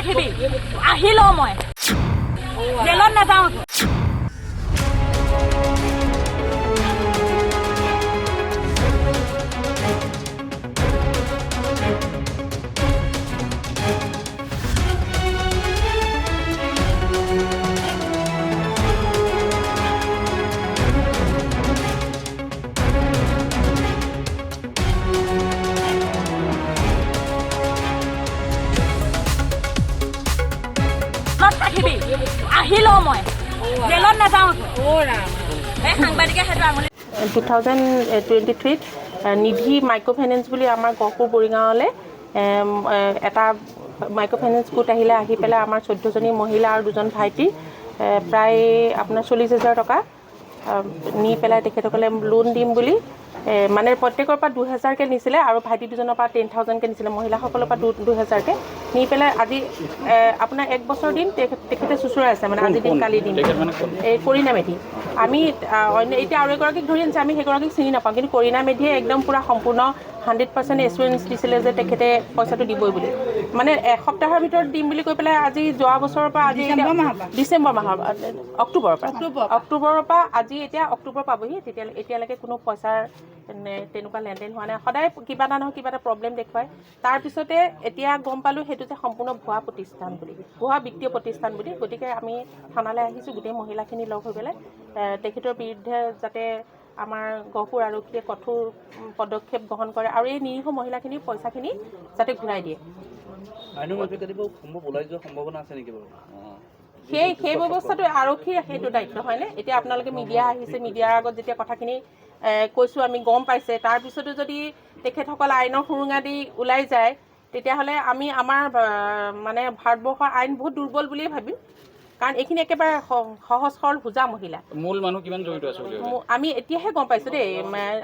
নাথাকিবি আহিলো মই জেলত নাযাওঁ থাকিবি আহিলো মই জেলত নাযাওঁ এই সাংবাদিকে সেইটো আঙুলি 2023 নিধি মাইক্ৰ' ফাইনেন্স বুলি আমাৰ গহপুৰ বৰিগাঁৱলৈ এটা মাইক্ৰ' ফাইনেন্স গোট আহিলে আহি পেলাই আমাৰ 14জনী মহিলা আৰু 2জন ভাইটি প্ৰায় আপোনাৰ 40,000 টকা নি পেলাই তেখেতসকলে লোন দিম বুলি মানে প্ৰত্যেকৰ পৰা 2,000কৈ নিছিলে আৰু ভাইটি 2জনৰ পৰা 10,000কৈ নিছিলে মহিলাসকলৰ পৰা 2,000কৈ নি পেলাই আজি আপোনাৰ 1 বছৰ দিন তেখেতে চুচুৰাই আছে মানে আজি দিন কালি দিন এই কৰিণা মেধি আমি অন্য এতিয়া আৰু এগৰাকীক ধৰি আনিছে আমি সেইগৰাকীক চিনি নাপাওঁ কিন্তু কৰিণা মেধিয়ে একদম পূৰা সম্পূৰ্ণ 100% এছুৰেঞ্চ দিছিলে যে তেখেতে পইচাটো দিবই বুলি মানে এসপ্তাহৰ ভিতৰত দিম বুলি কৈ পেলাই আজি যোৱা বছৰৰ পৰা আজি ডিচেম্বৰ মাহৰ অক্টোবৰৰ পৰা আজি এতিয়া অক্টোবৰ পাবহি এতিয়ালৈকে কোনো পইচাৰ তেনেকুৱা লেনদেন হোৱা নাই সদায় কিবা এটা নহয় কিবা এটা প্ৰব্লেম দেখুৱায় তাৰপিছতে এতিয়া গম পালোঁ সেইটো যে সম্পূৰ্ণ ভুৱা প্ৰতিষ্ঠান বুলি ভুৱা বিত্তীয় প্ৰতিষ্ঠান বুলি গতিকে আমি থানালৈ আহিছোঁ গোটেই মহিলাখিনি লগ হৈ পেলাই তেখেতৰ বিৰুদ্ধে যাতে আমাৰ গহপুৰ আৰক্ষীয়ে কঠোৰ পদক্ষেপ গ্ৰহণ কৰে আৰু এই নিৰীহ মহিলাখিনিৰ পইচাখিনি যাতে ঘূৰাই দিয়ে সেই ব্যৱস্থাটো আৰক্ষীৰ সেইটো দায়িত্ব হয়নে এতিয়া আপোনালোকে মিডিয়া আহিছে মিডিয়াৰ আগত যেতিয়া কথাখিনি কৈছোঁ আমি গম পাইছে তাৰপিছতো যদি তেখেতসকল আইনৰ সুৰুঙা দি ওলাই যায় তেতিয়াহ'লে আমি আমাৰ মানে ভাৰতবৰ্ষৰ আইন বহুত দুৰ্বল বুলিয়ে ভাবিম কাৰণ এইখিনি একেবাৰে সহজ সৰল হোজা মহিলা মূল মানুহ কিমান জড়িত আছে আমি এতিয়াহে গম পাইছোঁ দেই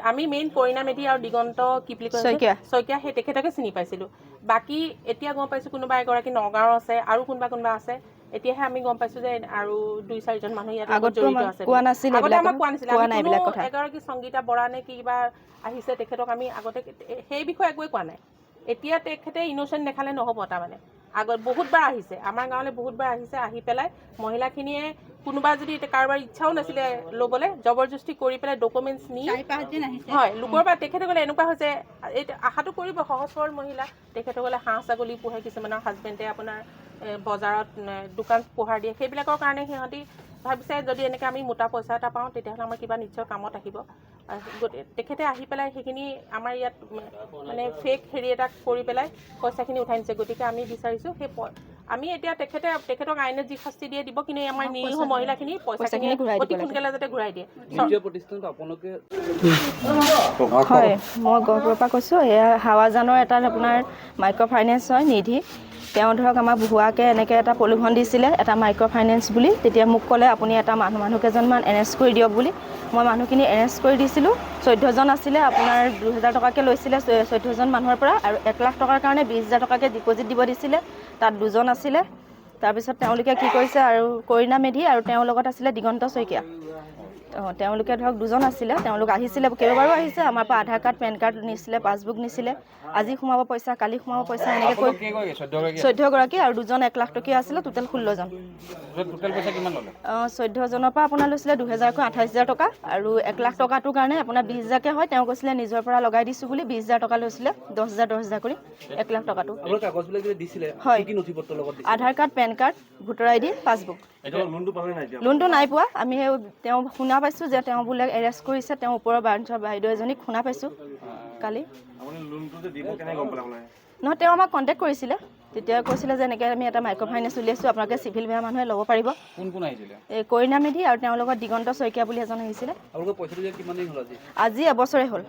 আমি মেইন কৰিণা মেধি আৰু দিগন্ত কি বুলি কয় শইকীয়া সেই তেখেতকে চিনি পাইছিলোঁ বাকী এতিয়া গম পাইছোঁ কোনোবা এগৰাকী নগাঁৱৰ আছে আৰু কোনোবা আছে এতিয়াহে আমি গম পাইছোঁ যে আৰু 2-4জন মানুহ ইয়াত জড়িত আছে আগতে আমাক কোৱা নাছিলে এগৰাকী সংগীতা বৰা নে কিবা আহিছে তেখেতক আমি আগতে সেই বিষয়ে একোৱে কোৱা নাই এতিয়া তেখেতে ইন'চেণ্ট দেখালে নহ'ব তাৰমানে আগত বহুতবাৰ আহিছে আমাৰ গাঁৱলৈ বহুতবাৰ আহিছে আহি পেলাই মহিলাখিনিয়ে কোনোবা যদি কাৰোবাৰ ইচ্ছাও নাছিলে ল'বলৈ জবৰদস্তি কৰি পেলাই ডকুমেণ্টছ নি হয় লোকৰ পৰা তেখেতসকলে এনেকুৱা হৈছে এই আশাটো কৰিব সহজ সৰল মহিলা তেখেতসকলে হাঁহ ছাগলী পোহে কিছুমানৰ হাজবেণ্ডে আপোনাৰ বজাৰত দোকান পোহাৰ দিয়ে সেইবিলাকৰ কাৰণে সিহঁতি ভাবিছে যদি এনেকৈ আমি মোটা পইচা এটা পাওঁ তেতিয়াহ'লে আমাৰ কিবা নিশ্চয় কামত আহিব তেখেতে আহি পেলাই সেইখিনি আমাৰ ইয়াত মানে ফেক হেৰি এটা কৰি পেলাই পইচাখিনি উঠাই নিছে গতিকে আমি বিচাৰিছোঁ সেই আমি এতিয়া তেখেতক আইনে যি শাস্তি দিয়ে দিব কিন্তু আমাৰ নিৰীহ মহিলাখিনি পইচাখিনি অতি সোনকালে যাতে ঘূৰাই দিয়ে হয় মই গহপুৰৰ পৰা কৈছোঁ এয়া হাৱাজানৰ এটা আপোনাৰ মাইক্ৰ' ফাইনেন্স হয় নিধি তেওঁ ধৰক আমাক ভুৱাকৈ এনেকৈ এটা প্ৰলোভন দিছিলে এটা মাইক্ৰ' ফাইনেন্স বুলি তেতিয়া মোক ক'লে আপুনি এটা মানুহ কেইজনমান এৰেষ্ট কৰি দিয়ক বুলি মই মানুহখিনি এৰেষ্ট কৰি দিছিলোঁ 14জন আছিলে আপোনাৰ 2,000 টকাকৈ লৈছিলে 14জন মানুহৰ পৰা আৰু 1 লাখ টকাৰ কাৰণে 20,000 টকাকৈ ডিপ'জিট দিব দিছিলে তাত 2জন আছিলে তাৰপিছত তেওঁলোকে কি কৰিছে আৰু কৰিণা মেধি আৰু তেওঁৰ লগত আছিলে দিগন্ত শইকীয়া তেওঁলোকে ধৰক 2জন আছিলে তেওঁলোক আহিছিলে কেইবাবাৰো আহিছে আমাৰ পৰা আধাৰ কাৰ্ড পেন কাৰ্ড নিছিলে পাছবুক নিছিলে আজি সোমাব পইচা কালি সোমাব পইচা এনেকৈ কৈ 14গৰাকী আৰু 2জন 1 লাখ টকীয়া আছিলে টোটেল 16জন 14জনৰ পৰা আপোনাৰ লৈছিলে 2,000কৈ 28,000 টকা আৰু 1 লাখ টকাটোৰ কাৰণে আপোনাৰ 20,000কৈ হয় তেওঁ কৈছিলে নিজৰ পৰা লগাই দিছোঁ বুলি 20,000 টকা লৈছিলে 10,000 কৰি 1 লাখ টকাটো হয় Aadhaar card PAN card voter ID passbook লোনটো নাই পোৱা আমি তেওঁ শুনা পাইছোঁ যে তেওঁ বোলে এৰেষ্ট কৰিছে তেওঁ ওপৰৰ ব্ৰাঞ্চৰ বাইদেউ এজনীক শুনা পাইছোঁ কালি নহয় তেওঁ আমাক কণ্টেক্ট কৰিছিলে তেতিয়া কৈছিলে যে এনেকৈ আমি এটা মাইক্ৰ' ফাইনেন্স উলিয়াইছোঁ আপোনালোকে চিভিল বেয়া মানুহে ল'ব পাৰিব এই কৰিণা মেধি আৰু তেওঁৰ লগত দিগন্ত শইকীয়া বুলি এজন আহিছিলে আজি এবছৰে হ'ল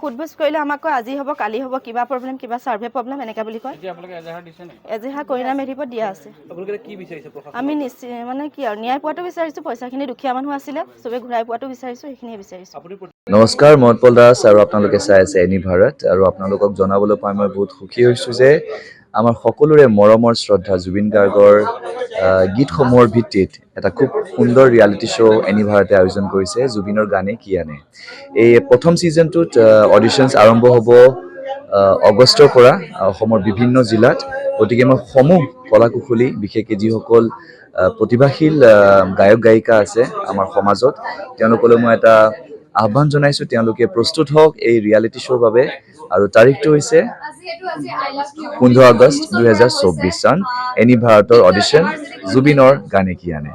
সোধপোছ কৰিলে আমাক কয় আজি হ'ব কালি হ'ব কিবা প্ৰব্লেম কিবা ছাৰ্ভে প্ৰব্লেম এনেকৈ বুলি কয় এজেহাৰ কৰিণা মেধিপত দিয়া আছে আমি মানে কি আৰু ন্যায় পোৱাটো বিচাৰিছোঁ পইচাখিনি দুখীয়া মানুহ আছিলে চবে ঘূৰাই পোৱাটো বিচাৰিছোঁ সেইখিনিয়ে বিচাৰিছোঁ নমস্কাৰ মই উৎপল দাস আৰু আপোনালোকে চাই আছে এনি ভাৰত আৰু আপোনালোকক জনাবলৈ পাই মই বহুত সুখী হৈছোঁ যে আমাৰ সকলোৰে মৰমৰ শ্ৰদ্ধা জুবিন গাৰ্গৰ গীতসমূহৰ ভিত্তিত এটা খুব সুন্দৰ ৰিয়েলিটি শ্ব' এনি ভাৰতে আয়োজন কৰিছে জুবিনৰ গানে কি আনে এই প্ৰথম ছিজনটোত অডিশ্যনছ আৰম্ভ হ'ব অগষ্টৰ পৰা অসমৰ বিভিন্ন জিলাত। গতিকে মই সমূহ কলাকুশলী বিশেষকৈ যিসকল প্ৰতিভাশীল গায়ক গায়িকা আছে আমাৰ সমাজত তেওঁলোকলৈ মই এটা আহ্বান জনাইছোঁ, তেওঁলোকে প্ৰস্তুত হওক এই ৰিয়েলিটি শ্ব'ৰ বাবে। আৰু তাৰিখটো হৈছে 15 আগষ্ট 2024 চন, এনি ভাৰতৰ অডিশ্যন, জুবিনৰ গানে কি আনে।